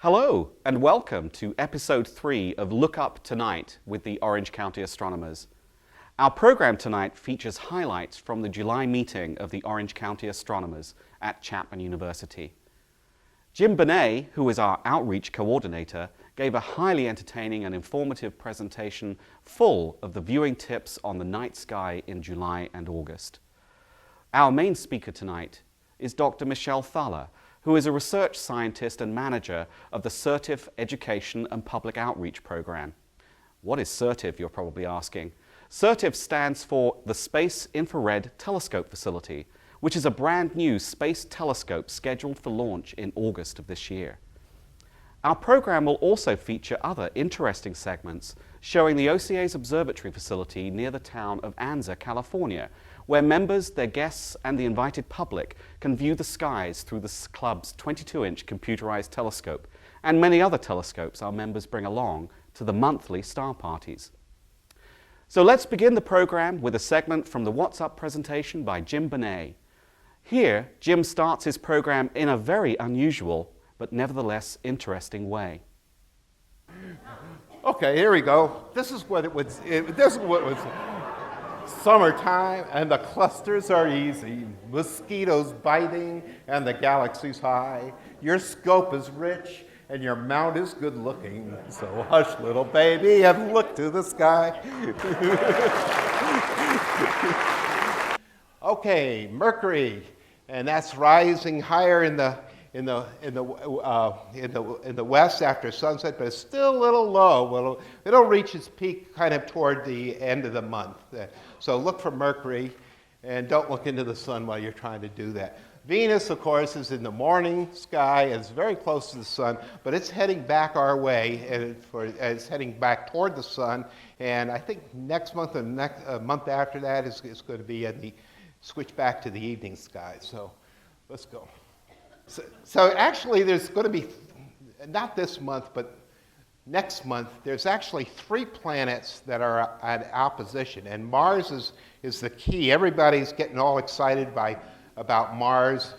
Hello and welcome to episode 3 of Look Up Tonight with the Orange County Astronomers. Our program tonight features highlights from the July meeting of the Orange County Astronomers at Chapman University. Jim Benet, who is our outreach coordinator, gave a highly entertaining and informative presentation full of the viewing tips on the night sky in July and August. Our main speaker tonight is Dr. Michelle Thaller, who is a research scientist and manager of the SIRTIF Education and Public Outreach Program. What is SIRTIF, you're probably asking? SIRTIF stands for the Space Infrared Telescope Facility, which is a brand new space telescope scheduled for launch in August of this year. Our program will also feature other interesting segments showing the OCA's observatory facility near the town of Anza, California, where members, their guests, and the invited public can view the skies through the club's 22-inch computerized telescope and many other telescopes our members bring along to the monthly star parties. So let's begin the program with a segment from the What's Up presentation by Jim Benet. Here, Jim starts his program in a very unusual but nevertheless interesting way. Okay, here we go. This is what it was. Summertime, and the clusters are easy. Mosquitoes biting, and the galaxy's high. Your scope is rich, and your mount is good looking. So hush, little baby, and look to the sky. Okay, Mercury, and that's rising higher in the west after sunset, but it's still a little low. It'll reach its peak kind of toward the end of the month. So look for Mercury, and don't look into the sun while you're trying to do that. Venus, of course, is in the morning sky. It's very close to the sun, but it's heading back our way, and it's heading back toward the sun. And I think next month and next month after that is going to be switch back to the evening sky. So let's go. So actually, there's going to be, not this month, but next month, there's actually 3 planets that are at opposition, and Mars is the key. Everybody's getting all excited about Mars.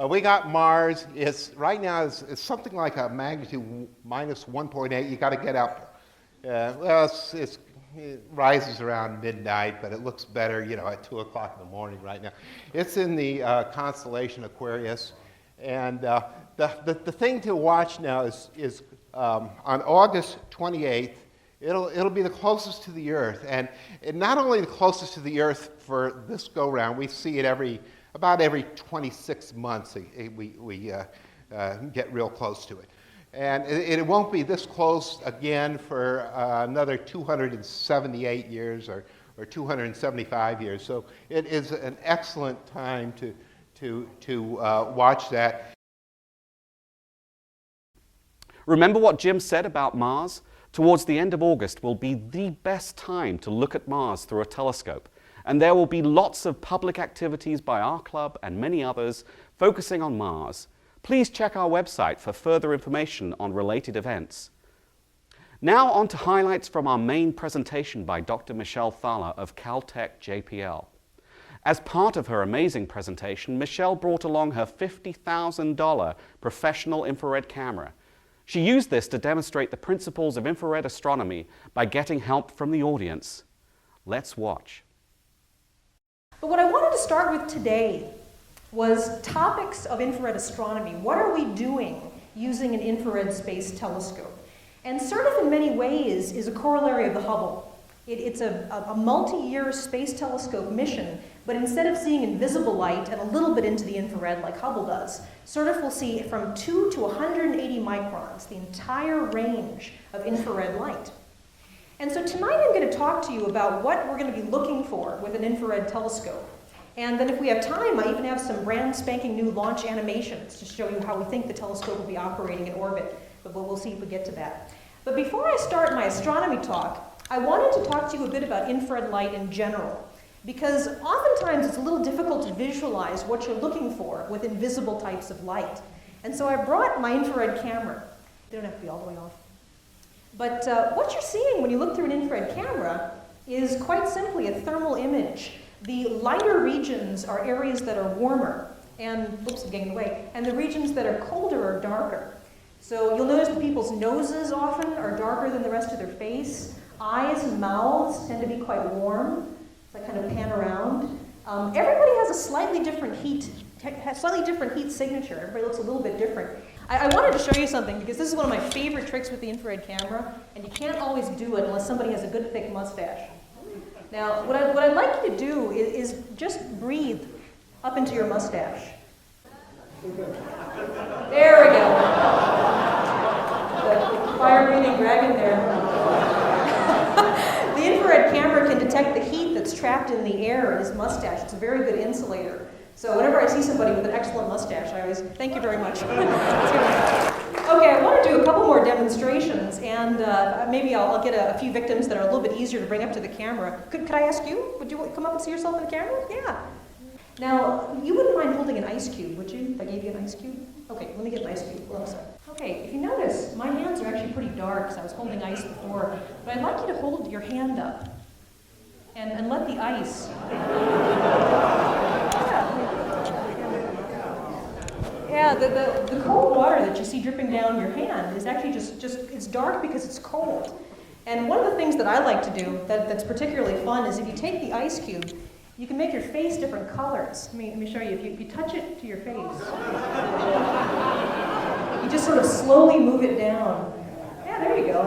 We got Mars. Right now, it's something like a magnitude minus 1.8. You got to get up. It rises around midnight, but it looks better, at 2 o'clock in the morning right now. It's in the constellation Aquarius. And the thing to watch now is on August 28th, it'll be the closest to the Earth. And not only the closest to the Earth for this go-round, we see it about every 26 months we get real close to it. And it won't be this close again for another 278 years or 275 years. So it is an excellent time to watch that. Remember what Jim said about Mars? Towards the end of August will be the best time to look at Mars through a telescope, and there will be lots of public activities by our club and many others focusing on Mars. Please check our website for further information on related events. Now on to highlights from our main presentation by Dr. Michelle Thaller of Caltech JPL. As part of her amazing presentation, Michelle brought along her $50,000 professional infrared camera. She used this to demonstrate the principles of infrared astronomy by getting help from the audience. Let's watch. But what I wanted to start with today was topics of infrared astronomy. What are we doing using an infrared space telescope? And SIRTIF in many ways is a corollary of the Hubble. It's a multi-year space telescope mission, but instead of seeing invisible light and a little bit into the infrared like Hubble does, SIRTIF will see from 2 to 180 microns, the entire range of infrared light. And so tonight I'm going to talk to you about what we're going to be looking for with an infrared telescope. And then if we have time, I even have some brand spanking new launch animations to show you how we think the telescope will be operating in orbit, but we'll see if we get to that. But before I start my astronomy talk, I wanted to talk to you a bit about infrared light in general, because oftentimes it's a little difficult to visualize what you're looking for with invisible types of light. And so I brought my infrared camera. They don't have to be all the way off. But what you're seeing when you look through an infrared camera is quite simply a thermal image. The lighter regions are areas that are warmer, and, oops, I'm getting away, and the regions that are colder are darker. So you'll notice that people's noses often are darker than the rest of their face. Eyes and mouths tend to be quite warm. So I kind of pan around. Everybody has a slightly different heat signature. Everybody looks a little bit different. I wanted to show you something because this is one of my favorite tricks with the infrared camera, and you can't always do it unless somebody has a good thick mustache. Now, what I'd like you to do is just breathe up into your mustache. There we go. The fire-breathing dragon there. The infrared camera can detect the heat that's trapped in the air in his mustache. It's a very good insulator. So whenever I see somebody with an excellent mustache, I always, thank you very much. Okay, I want to do a couple more demonstrations, and maybe I'll get a few victims that are a little bit easier to bring up to the camera. Could I ask you, would you come up and see yourself in the camera? Yeah. Now, you wouldn't mind holding an ice cube, would you, if I gave you an ice cube? Okay, let me get an ice cube. Hold on a second. Okay, if you notice, my hands are actually pretty dark because I was holding ice before, but I'd like you to hold your hand up and let the ice. Yeah, the cold water that you see dripping down your hand is actually just it's dark because it's cold. And one of the things that I like to do that's particularly fun is if you take the ice cube, you can make your face different colors. Let me show you. If you touch it to your face, you just sort of slowly move it down. Yeah, there you go.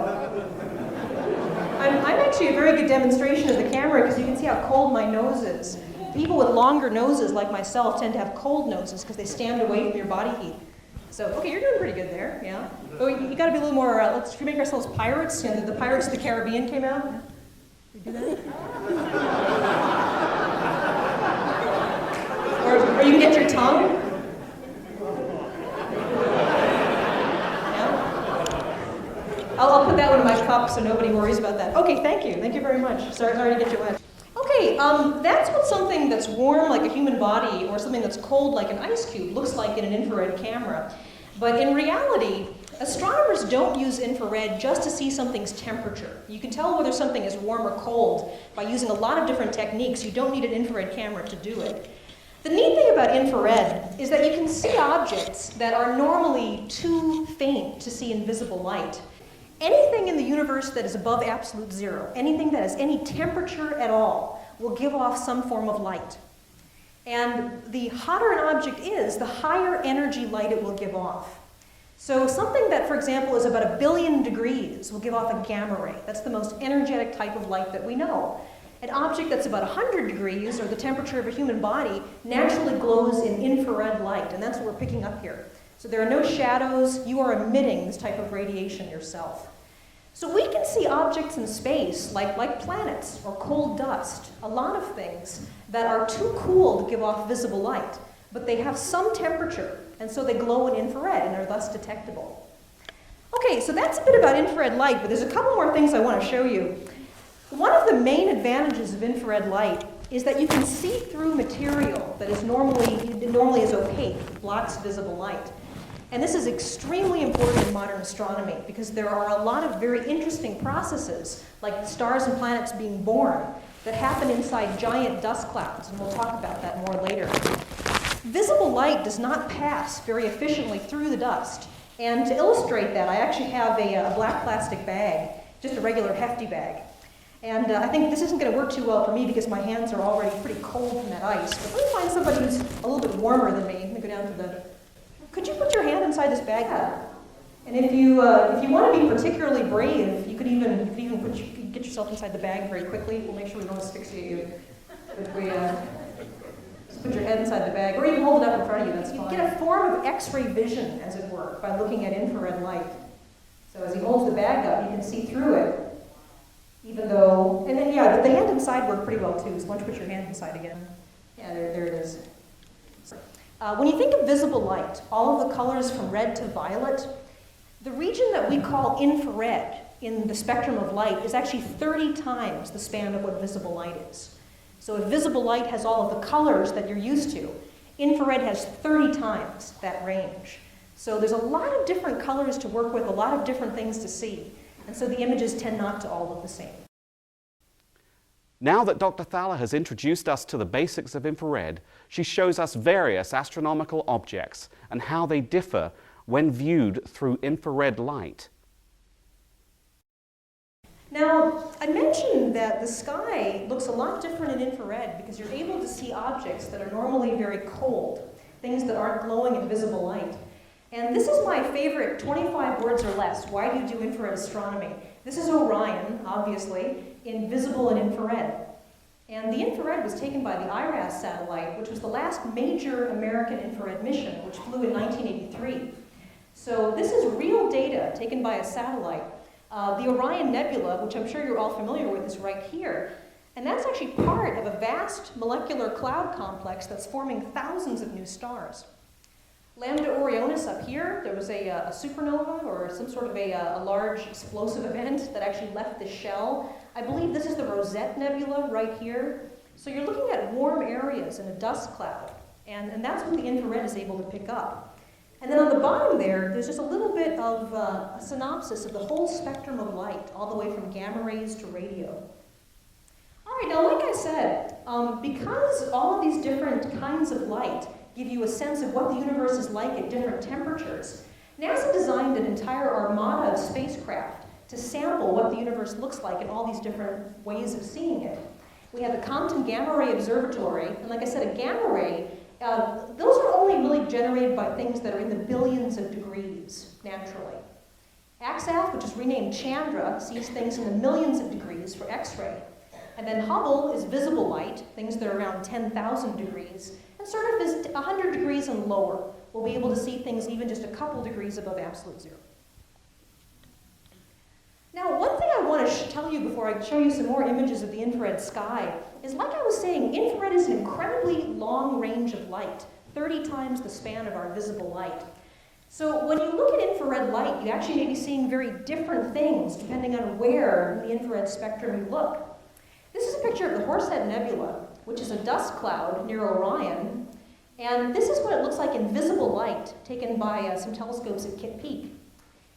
I'm actually a very good demonstration of the camera because you can see how cold my nose is. People with longer noses like myself tend to have cold noses because they stand away from your body heat. So, okay, you're doing pretty good there, yeah. But you got to be a little more, should we make ourselves pirates? You know, the Pirates of the Caribbean came out. Should we do that? Or you can get your tongue. Yeah. I'll put that one in my cup so nobody worries about that. Okay, thank you. Thank you very much. Sorry to get you wet. Okay, that's what something that's warm like a human body or something that's cold like an ice cube looks like in an infrared camera. But in reality, astronomers don't use infrared just to see something's temperature. You can tell whether something is warm or cold by using a lot of different techniques. You don't need an infrared camera to do it. The neat thing about infrared is that you can see objects that are normally too faint to see in visible light. Anything in the universe that is above absolute zero, anything that has any temperature at all, will give off some form of light. And the hotter an object is, the higher energy light it will give off. So something that, for example, is about 1 billion degrees will give off a gamma ray. That's the most energetic type of light that we know. An object that's about 100 degrees, or the temperature of a human body, naturally glows in infrared light, and that's what we're picking up here. So there are no shadows. You are emitting this type of radiation yourself. So we can see objects in space, like planets or cold dust, a lot of things that are too cool to give off visible light, but they have some temperature, and so they glow in infrared and are thus detectable. Okay, so that's a bit about infrared light, but there's a couple more things I want to show you. One of the main advantages of infrared light is that you can see through material that is normally is opaque, blocks visible light. And this is extremely important in modern astronomy because there are a lot of very interesting processes, like stars and planets being born, that happen inside giant dust clouds, and we'll talk about that more later. Visible light does not pass very efficiently through the dust. And to illustrate that, I actually have a black plastic bag, just a regular hefty bag. And I think this isn't going to work too well for me because my hands are already pretty cold from that ice. But let me find somebody who's a little bit warmer than me. Let me go down to the... Could you put your hand inside this bag? And if you want to be particularly brave, you could even get yourself inside the bag very quickly. We'll make sure we don't asphyxiate you. If we just put your head inside the bag, or even hold it up in front of you, that's fine. You get a form of X-ray vision, as it were, by looking at infrared light. So as he holds the bag up, you can see through it, even though, and then yeah, the hand inside worked pretty well too, so why don't you put your hand inside again? Yeah, there it is. When you think of visible light, all of the colors from red to violet, the region that we call infrared in the spectrum of light is actually 30 times the span of what visible light is. So if visible light has all of the colors that you're used to, infrared has 30 times that range. So there's a lot of different colors to work with, a lot of different things to see. And so the images tend not to all look the same. Now that Dr. Thaller has introduced us to the basics of infrared, she shows us various astronomical objects and how they differ when viewed through infrared light? Now, I mentioned that the sky looks a lot different in infrared because you're able to see objects that are normally very cold, things that aren't glowing in visible light. And this is my favorite 25 words or less. Why do you do infrared astronomy? This is Orion, obviously, in visible and infrared. And the infrared was taken by the IRAS satellite, which was the last major American infrared mission, which flew in 1983. So this is real data taken by a satellite. The Orion Nebula, which I'm sure you're all familiar with, is right here. And that's actually part of a vast molecular cloud complex that's forming thousands of new stars. Lambda Orionis up here, there was a supernova or some sort of a large explosive event that actually left the shell. I believe this is the Rosette Nebula right here. So you're looking at warm areas in a dust cloud, and that's what the infrared is able to pick up. And then on the bottom there's just a little bit of a synopsis of the whole spectrum of light, all the way from gamma rays to radio. All right, now like I said, because all of these different kinds of light give you a sense of what the universe is like at different temperatures, NASA designed an entire armada of spacecraft to sample what the universe looks like in all these different ways of seeing it. We have the Compton Gamma Ray Observatory, and like I said, a gamma ray, those are only really generated by things that are in the billions of degrees, naturally. AXAF, which is renamed Chandra, sees things in the millions of degrees for X-ray. And then Hubble is visible light, things that are around 10,000 degrees. And SIRTIF is 100 degrees and lower. We'll be able to see things even just a couple degrees above absolute zero. Now, one thing I want to tell you before I show you some more images of the infrared sky is, like I was saying, infrared is an incredibly long range of light, 30 times the span of our visible light. So when you look at infrared light, you actually may be seeing very different things depending on where in the infrared spectrum you look. This is a picture of the Horsehead Nebula, which is a dust cloud near Orion, and this is what it looks like in visible light taken by some telescopes at Kitt Peak.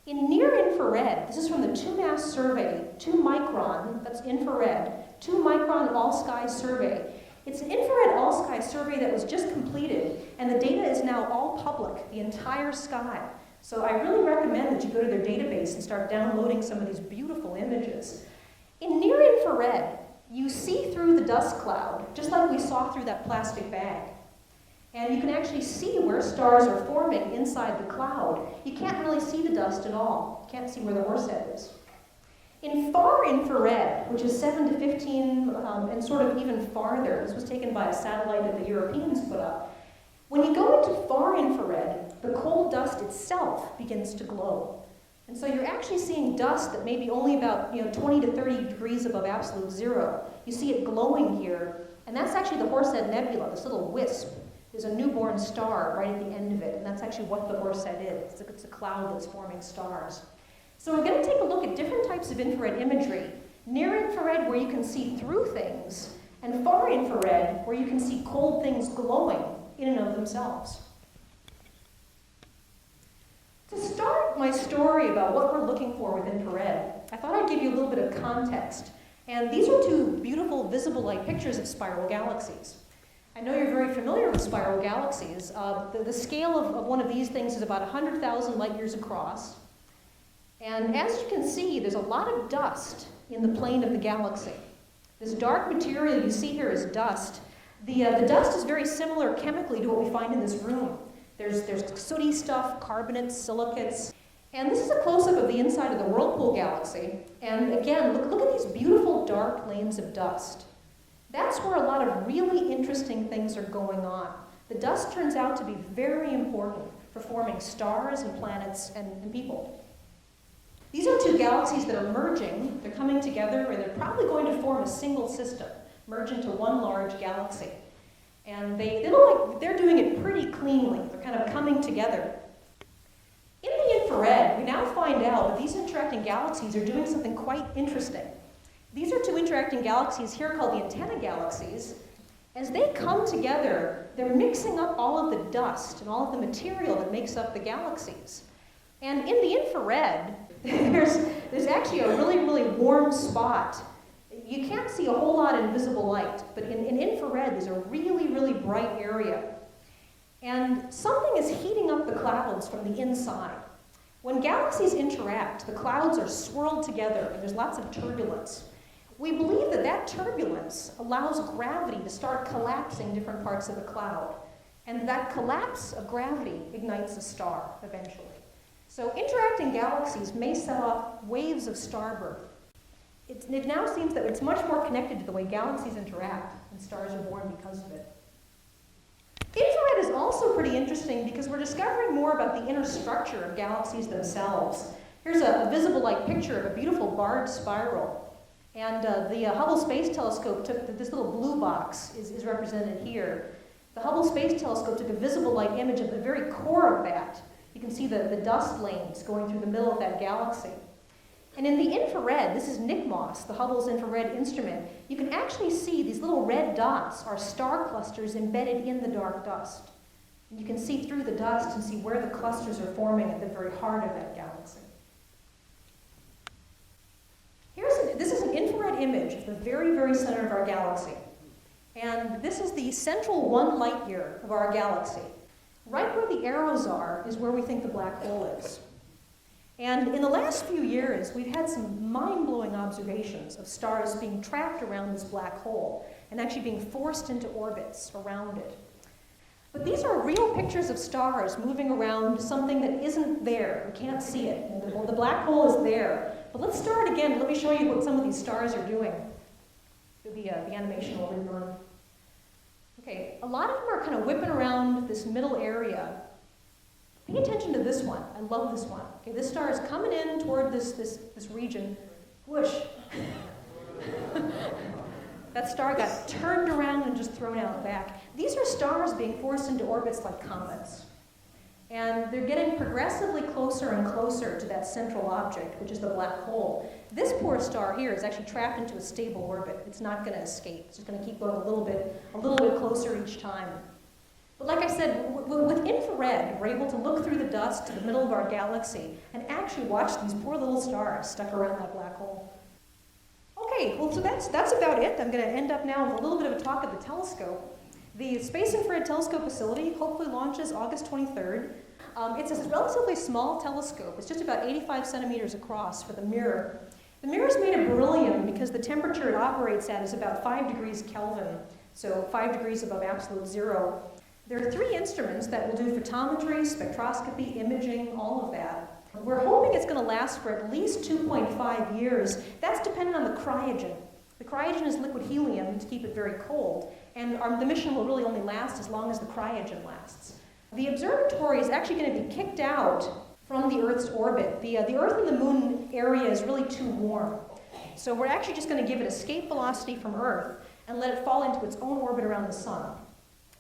In near-infrared, this is from the 2MASS survey, 2 micron, that's infrared, 2 micron all-sky survey. It's an infrared all-sky survey that was just completed, and the data is now all public, the entire sky. So I really recommend that you go to their database and start downloading some of these beautiful images. In near-infrared, you see through the dust cloud, just like we saw through that plastic bag. And you can actually see where stars are forming inside the cloud. You can't really see the dust at all. You can't see where the Horsehead is. In far infrared, which is 7 to 15 and sort of even farther, this was taken by a satellite that the Europeans put up. When you go into far infrared, the cold dust itself begins to glow. And so you're actually seeing dust that may be only about 20 to 30 degrees above absolute zero. You see it glowing here, and that's actually the Horsehead Nebula, this little wisp. There's a newborn star right at the end of it, and that's actually what the Horsehead is. It's a cloud that's forming stars. So we're going to take a look at different types of infrared imagery. Near infrared, where you can see through things, and far infrared, where you can see cold things glowing in and of themselves. To start my story about what we're looking for with infrared, I thought I'd give you a little bit of context. And these are 2 beautiful visible light pictures of spiral galaxies. I know you're very familiar with spiral galaxies. The scale of one of these things is about 100,000 light years across. And as you can see, there's a lot of dust in the plane of the galaxy. This dark material you see here is dust. The dust is very similar chemically to what we find in this room. There's sooty stuff, carbonates, silicates. And this is a close-up of the inside of the Whirlpool galaxy. And again, look at these beautiful dark lanes of dust. That's where a lot of really interesting things are going on. The dust turns out to be very important for forming stars and planets and people. These are 2 galaxies that are merging. They're coming together, and they're probably going to form a single system, merge into one large galaxy. And they look like they're doing it pretty cleanly. They're kind of coming together. In the infrared, we now find out that these interacting galaxies are doing something quite interesting. These are 2 interacting galaxies here called the antenna galaxies. As they come together, they're mixing up all of the dust and all of the material that makes up the galaxies. And in the infrared, there's actually a really, really warm spot. You can't see a whole lot in visible light, but in infrared, there's a really, really bright area. And something is heating up the clouds from the inside. When galaxies interact, the clouds are swirled together and there's lots of turbulence. We believe that that turbulence allows gravity to start collapsing different parts of the cloud. And that collapse of gravity ignites a star eventually. So interacting galaxies may set off waves of star birth. It now seems that it's much more connected to the way galaxies interact, and stars are born because of it. Infrared is also pretty interesting because we're discovering more about the inner structure of galaxies themselves. Here's a visible light picture of a beautiful barred spiral. And the Hubble Space Telescope took, this little blue box is represented here. The Hubble Space Telescope took a visible light image of the very core of that. You can see the dust lanes going through the middle of that galaxy. And in the infrared, this is NICMOS, the Hubble's infrared instrument, you can actually see these little red dots are star clusters embedded in the dark dust. And you can see through the dust and see where the clusters are forming at the very heart of that galaxy. This is an infrared image of the very, very center of our galaxy. And this is the central 1 light year of our galaxy. Right where the arrows are is where we think the black hole is. And in the last few years, we've had some mind-blowing observations of stars being trapped around this black hole and actually being forced into orbits around it. But these are real pictures of stars moving around something that isn't there. We can't see it. The black hole is there. But let's start again. Let me show you what some of these stars are doing. The animation will rerun. Okay, a lot of them are kind of whipping around this middle area. Pay attention to this one. I love this one. Okay, this star is coming in toward this region. Whoosh. That star got turned around and just thrown out back. These are stars being forced into orbits like comets. And they're getting progressively closer and closer to that central object, which is the black hole. This poor star here is actually trapped into a stable orbit. It's not going to escape. It's just going to keep going a little bit closer each time. But like I said, with infrared, we're able to look through the dust to the middle of our galaxy and actually watch these poor little stars stuck around that black hole. Okay, well, so that's about it. I'm going to end up now with a little bit of a talk of the telescope. The Space Infrared Telescope facility hopefully launches August 23rd. It's a relatively small telescope. It's just about 85 centimeters across for the mirror. The mirror is made of beryllium because the temperature it operates at is about 5 degrees Kelvin, so 5 degrees above absolute zero. There are 3 instruments that will do photometry, spectroscopy, imaging, all of that. We're hoping it's going to last for at least 2.5 years. That's dependent on the cryogen. The cryogen is liquid helium to keep it very cold, and the mission will really only last as long as the cryogen lasts. The observatory is actually going to be kicked out from the Earth's orbit. The Earth and the Moon area is really too warm. So we're actually just going to give it escape velocity from Earth and let it fall into its own orbit around the Sun.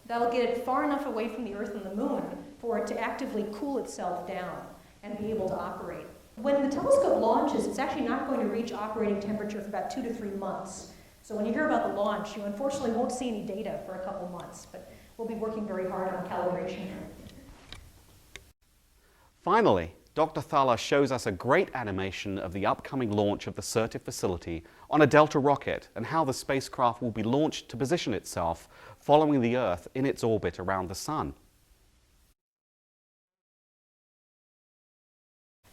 That'll get it far enough away from the Earth and the Moon for it to actively cool itself down and be able to operate. When the telescope launches, it's actually not going to reach operating temperature for about 2 to 3 months. So when you hear about the launch, you unfortunately won't see any data for a couple months, but we'll be working very hard on calibration. Finally, Dr. Thaller shows us a great animation of the upcoming launch of the SIRTIF facility on a Delta rocket and how the spacecraft will be launched to position itself following the Earth in its orbit around the Sun.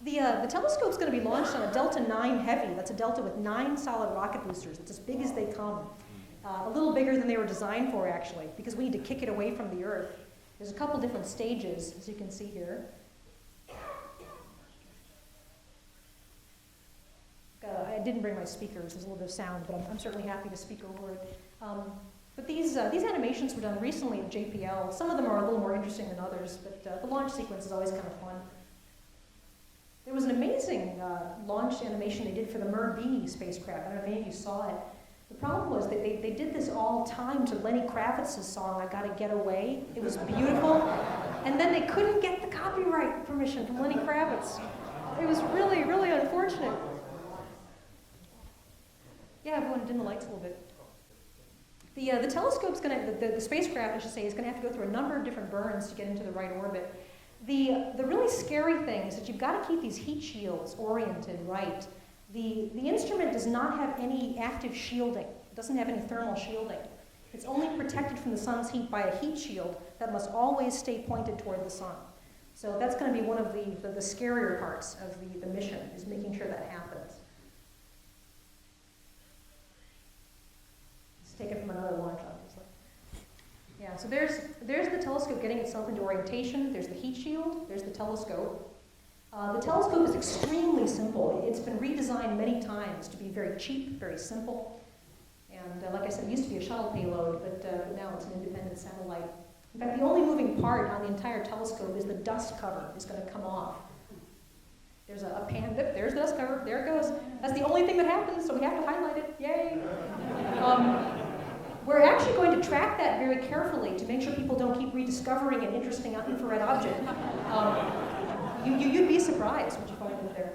The telescope's going to be launched on a Delta 9 Heavy. That's a Delta with 9 solid rocket boosters. It's as big as they come. A little bigger than they were designed for, actually, because we need to kick it away from the Earth. There's a couple different stages, as you can see here. I didn't bring my speakers. There's a little bit of sound, but I'm certainly happy to speak over it. But these animations were done recently at JPL. Some of them are a little more interesting than others, but the launch sequence is always kind of fun. There was an amazing launch animation they did for the Mir-B spacecraft. I don't know if any of you saw it. The problem was that they did this all timed to Lenny Kravitz's song, I Gotta Get Away. It was beautiful. And then they couldn't get the copyright permission from Lenny Kravitz. It was really, really unfortunate. Yeah, everyone dim the lights a little bit. The telescope's the spacecraft, I should say, is going to have to go through a number of different burns to get into the right orbit. The really scary thing is that you've got to keep these heat shields oriented right. The instrument does not have any active shielding. It doesn't have any thermal shielding. It's only protected from the sun's heat by a heat shield that must always stay pointed toward the sun. So that's going to be one of the scarier parts of the mission, is making sure that happens. It's taken from another launch, obviously. Yeah, so there's the telescope getting itself into orientation. There's the heat shield. There's the telescope. The telescope is extremely simple. It's been redesigned many times to be very cheap, very simple. And like I said, it used to be a shuttle payload, but now it's an independent satellite. In fact, the only moving part on the entire telescope is the dust cover is going to come off. There's a pan, there's the dust cover, there it goes. That's the only thing that happens, so we have to highlight it, yay. We're actually going to track that very carefully to make sure people don't keep rediscovering an interesting infrared object. You'd be surprised what you find up there.